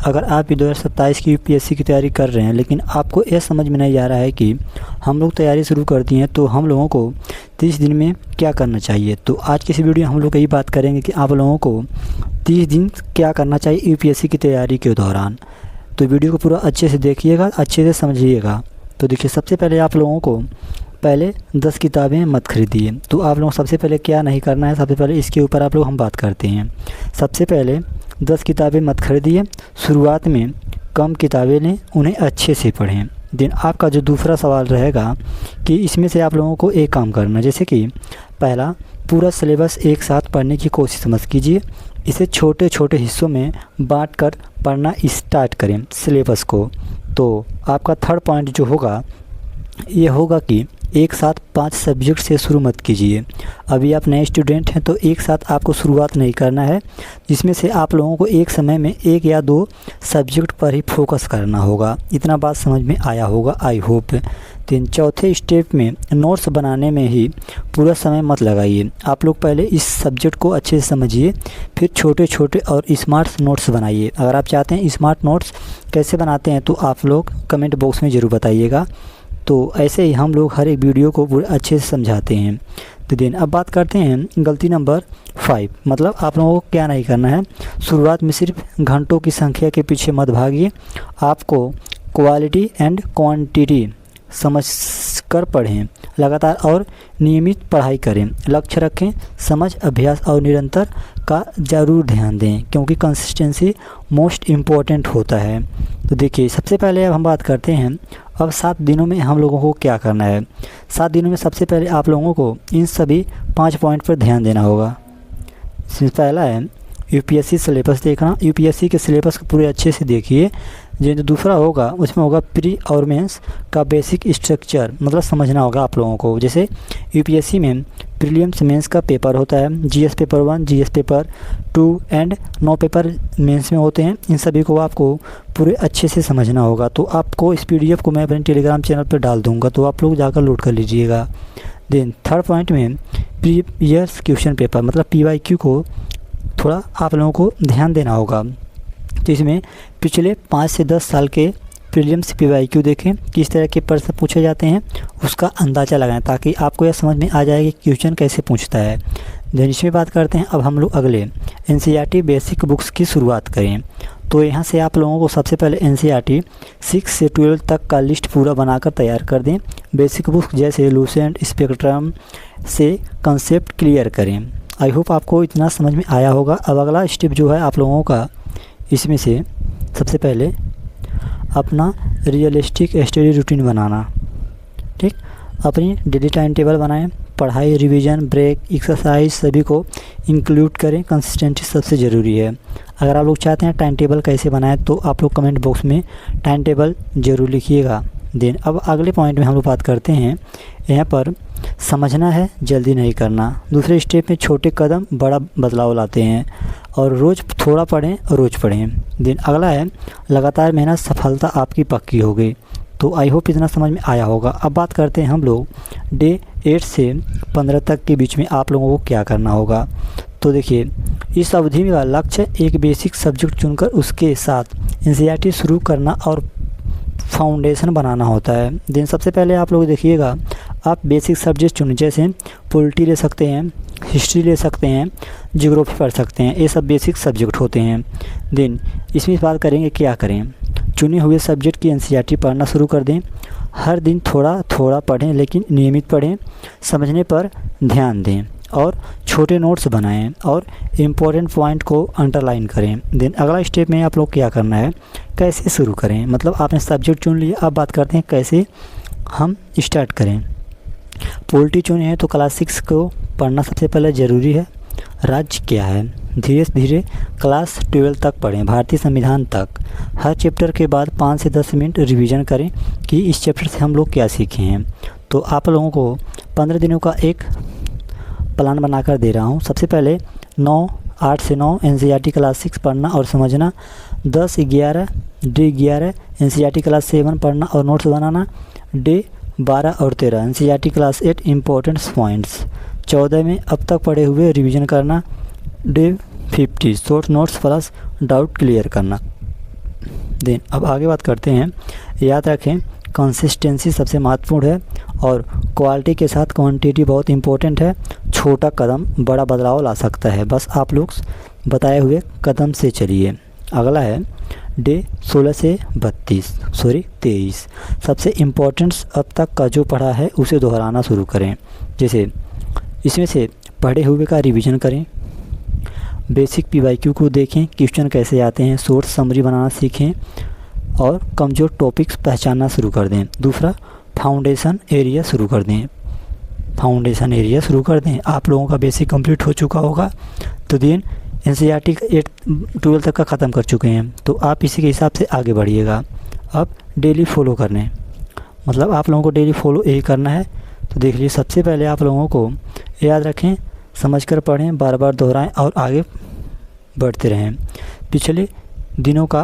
अगर आप भी 2027 की यूपीएससी की तैयारी कर रहे हैं लेकिन आपको यह समझ में नहीं आ रहा है कि हम लोग तैयारी शुरू कर दिए हैं तो हम लोगों को 30 दिन में क्या करना चाहिए, तो आज की इस वीडियो में हम लोग यही बात करेंगे कि आप लोगों को 30 दिन क्या करना चाहिए यूपीएससी की तैयारी के दौरान। तो वीडियो को पूरा अच्छे से देखिएगा, अच्छे से समझिएगा। तो देखिए, सबसे पहले आप लोगों को पहले 10 किताबें मत खरीदिए। तो आप लोगों को सबसे पहले क्या नहीं करना है, सबसे पहले इसके ऊपर आप लोग हम बात करते हैं। सबसे पहले 10 किताबें मत खरीदिए, शुरुआत में कम किताबें लें, उन्हें अच्छे से पढ़ें। देन आपका जो दूसरा सवाल रहेगा कि इसमें से आप लोगों को एक काम करना, जैसे कि पहला, पूरा सिलेबस एक साथ पढ़ने की कोशिश मत कीजिए, इसे छोटे छोटे हिस्सों में बांटकर पढ़ना स्टार्ट करें सिलेबस को। तो आपका थर्ड पॉइंट जो होगा ये होगा कि एक साथ 5 सब्जेक्ट से शुरू मत कीजिए। अभी आप नए स्टूडेंट हैं तो एक साथ आपको शुरुआत नहीं करना है, जिसमें से आप लोगों को एक समय में 1 या 2 सब्जेक्ट पर ही फोकस करना होगा। इतना बात समझ में आया होगा, आई होप। चौथे स्टेप में नोट्स बनाने में ही पूरा समय मत लगाइए। आप लोग पहले इस सब्जेक्ट को अच्छे से समझिए, फिर छोटे छोटे और स्मार्ट नोट्स बनाइए। अगर आप चाहते हैं स्मार्ट नोट्स कैसे बनाते हैं तो आप लोग कमेंट बॉक्स में ज़रूर बताइएगा। तो ऐसे ही हम लोग हर एक वीडियो को पूरे अच्छे से समझाते हैं। तो दिन अब बात करते हैं गलती नंबर 5, मतलब आप लोगों को क्या नहीं करना है। शुरुआत में सिर्फ घंटों की संख्या के पीछे मत भागिए, आपको क्वालिटी एंड क्वांटिटी समझ कर पढ़ें, लगातार और नियमित पढ़ाई करें, लक्ष्य रखें, समझ, अभ्यास और निरंतर का ज़रूर ध्यान दें, क्योंकि कंसिस्टेंसी मोस्ट इम्पॉर्टेंट होता है। तो देखिए, सबसे पहले अब हम बात करते हैं अब 7 दिनों में हम लोगों को क्या करना है। 7 दिनों में सबसे पहले आप लोगों को इन सभी 5 पॉइंट पर ध्यान देना होगा। पहला है यूपीएससी सिलेबस देखना, यूपीएससी के सिलेबस को पूरे अच्छे से देखिए। जो दूसरा होगा उसमें होगा प्री और मेंस का बेसिक स्ट्रक्चर, मतलब समझना होगा आप लोगों को। जैसे यूपीएससी में प्रीलिम्स मेंस का पेपर होता है, GS paper 1, GS paper 2 and 9 paper mains में होते हैं। इन सभी को आपको पूरे अच्छे से समझना होगा। तो आपको इस पीडीएफ को मैं अपने टेलीग्राम चैनल पर डाल दूँगा, तो आप लोग जाकर लोड कर लीजिएगा। देन थर्ड पॉइंट में प्रीवियस क्वेश्चन पेपर, मतलब पीवाईक्यू को थोड़ा आप लोगों को ध्यान देना होगा। तो इसमें पिछले 5 से 10 साल के प्रीलिम्स पीवाईक्यू देखें, किस तरह के प्रश्न पूछे जाते हैं, उसका अंदाज़ा लगाएं, ताकि आपको यह समझ में आ जाए कि क्वेश्चन कैसे पूछता है। देन इसमें बात करते हैं अब हम लोग अगले एनसीईआरटी बेसिक बुक्स की शुरुआत करें। तो यहाँ से आप लोगों को सबसे पहले एनसीईआरटी 6 से 12 तक का लिस्ट पूरा बनाकर तैयार कर दें। बेसिक बुक्स जैसे लूसेंट, स्पेक्ट्रम से कंसेप्ट क्लियर करें। आई होप आपको इतना समझ में आया होगा। अब अगला स्टेप जो है आप लोगों का, इसमें से सबसे पहले अपना रियलिस्टिक स्टडी रूटीन बनाना। ठीक, अपनी डेली टाइम टेबल बनाएं, पढ़ाई, रिवीजन, ब्रेक, एक्सरसाइज सभी को इंक्लूड करें। कंसिस्टेंसी सबसे ज़रूरी है। अगर आप लोग चाहते हैं टाइम टेबल कैसे बनाएं तो आप लोग कमेंट बॉक्स में टाइम टेबल ज़रूर लिखिएगा। देन अब अगले पॉइंट में हम लोग बात करते हैं, यहाँ पर समझना है, जल्दी नहीं करना। दूसरे स्टेप में छोटे कदम बड़ा बदलाव लाते हैं, और रोज़ थोड़ा पढ़ें, रोज़ पढ़ें। देन अगला है लगातार मेहनत, सफलता आपकी पक्की हो गई। तो आई होप इतना समझ में आया होगा। अब बात करते हैं हम लोग डे 8 से 15 तक के बीच में आप लोगों को क्या करना होगा। तो देखिए, इस अवधि का लक्ष्य एक बेसिक सब्जेक्ट चुनकर उसके साथ एनसीईआरटी शुरू करना और फाउंडेशन बनाना होता है। दिन सबसे पहले आप लोग देखिएगा, आप बेसिक सब्जेक्ट चुनें, जैसे पॉलिटी ले सकते हैं, हिस्ट्री ले सकते हैं, ज्योग्राफी पढ़ सकते हैं, ये सब बेसिक सब्जेक्ट होते हैं। दिन इसमें बात करेंगे क्या करें। चुने हुए सब्जेक्ट की एनसीईआरटी पढ़ना शुरू कर दें। हर दिन थोड़ा थोड़ा पढ़ें, लेकिन नियमित पढ़ें, समझने पर ध्यान दें और छोटे नोट्स बनाएं और इम्पोर्टेंट पॉइंट को अंडरलाइन करें। देन अगला स्टेप में आप लोग क्या करना है, कैसे शुरू करें। मतलब आपने सब्जेक्ट चुन लिया, अब बात करते हैं कैसे हम स्टार्ट करें। पॉलिटी चुने हैं तो क्लास 6 को पढ़ना सबसे पहले ज़रूरी है। राज्य क्या है, धीरे धीरे क्लास 12 तक पढ़ें, भारतीय संविधान तक। हर चैप्टर के बाद 5 से 10 मिनट रिवीजन करें कि इस चैप्टर से हम लोग क्या सीखे हैं। तो आप लोगों को 15 दिनों का एक प्लान बनाकर दे रहा हूँ। सबसे पहले 8 से 9 एनसीईआरटी क्लास 6 पढ़ना और समझना। 10-11 डे 11 एनसीईआरटी क्लास 7 पढ़ना और नोट्स बनाना। डे 12 और 13 एनसीईआरटी क्लास 8 इम्पोर्टेंट्स पॉइंट्स। 14 में अब तक पढ़े हुए रिवीजन करना। Day 50 short notes plus doubt clear करना। देन अब आगे बात करते हैं। याद रखें कंसिस्टेंसी सबसे महत्वपूर्ण है और क्वालिटी के साथ क्वांटिटी बहुत इंपॉर्टेंट है। छोटा कदम बड़ा बदलाव ला सकता है, बस आप लोग बताए हुए कदम से चलिए। अगला है डे 16 से 23 सबसे इम्पोर्टेंट अब तक का जो पढ़ा है उसे दोहराना शुरू करें। जैसे इसमें से पढ़े हुए का रिवीजन करें, बेसिक PYQ को देखें, क्वेश्चन कैसे आते हैं, शॉर्ट समरी बनाना सीखें और कमज़ोर टॉपिक्स पहचानना शुरू कर दें। दूसरा फाउंडेशन एरिया शुरू कर दें। आप लोगों का बेसिक कंप्लीट हो चुका होगा, तो देन NCERT 12 तक का ख़त्म कर चुके हैं, तो आप इसी के हिसाब से आगे बढ़िएगा। अब डेली फॉलो करने, मतलब आप लोगों को डेली फॉलो यही करना है। तो देख लीजिए, सबसे पहले आप लोगों को याद रखें, समझकर पढ़ें, बार बार दोहराएं और आगे बढ़ते रहें। पिछले दिनों का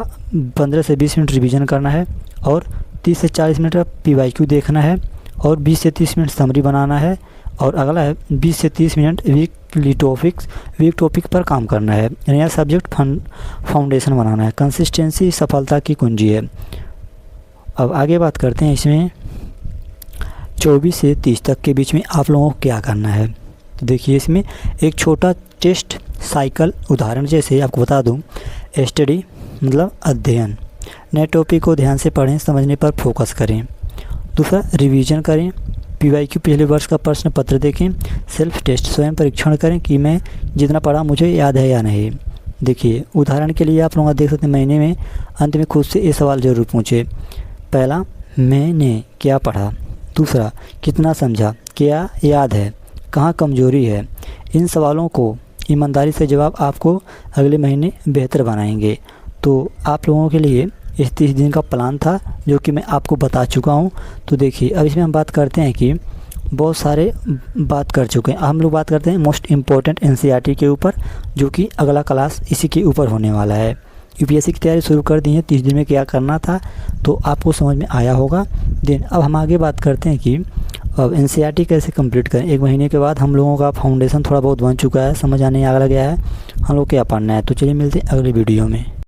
15 से 20 मिनट रिवीजन करना है और 30 से 40 मिनट का PYQ देखना है और 20 से 30 मिनट समरी बनाना है। और अगला है 20 से 30 मिनट वीक टॉपिक पर काम करना है। नया सब्जेक्ट फाउंडेशन बनाना है। कंसिस्टेंसी सफलता की कुंजी है। अब आगे बात करते हैं, इसमें 24 से 30 तक के बीच में आप लोगों को क्या करना है। तो देखिए, इसमें एक छोटा टेस्ट साइकिल उदाहरण जैसे आपको बता दूं, स्टडी मतलब अध्ययन, नए टॉपिक को ध्यान से पढ़ें, समझने पर फोकस करें। दूसरा रिवीजन करें, PYQ पिछले वर्ष का प्रश्न पत्र देखें, सेल्फ टेस्ट स्वयं परीक्षण करें कि मैं जितना पढ़ा मुझे याद है या नहीं। देखिए, उदाहरण के लिए आप लोग देख सकते हैं, महीने में अंत में खुद से ये सवाल ज़रूर पूछे। पहला, मैंने क्या पढ़ा। दूसरा, कितना समझा, क्या याद है, कहाँ कमजोरी है। इन सवालों को ईमानदारी से जवाब आपको अगले महीने बेहतर बनाएंगे। तो आप लोगों के लिए इस 30 दिन का प्लान था जो कि मैं आपको बता चुका हूं। तो देखिए, अब इसमें हम बात करते हैं कि बहुत सारे बात कर चुके हैं, हम लोग बात करते हैं मोस्ट इम्पॉर्टेंट NCERT के ऊपर, जो कि अगला क्लास इसी के ऊपर होने वाला है। UPSC की तैयारी शुरू कर दी है, 30 दिन में क्या करना था तो आपको समझ में आया होगा। देन अब हम आगे बात करते हैं कि अब NCERT कैसे कंप्लीट करें। एक महीने के बाद हम लोगों का फाउंडेशन थोड़ा बहुत बन चुका है, समझ आने आ गया है हम लोग क्या पढ़ना है। तो चलिए मिलते हैं अगले वीडियो में।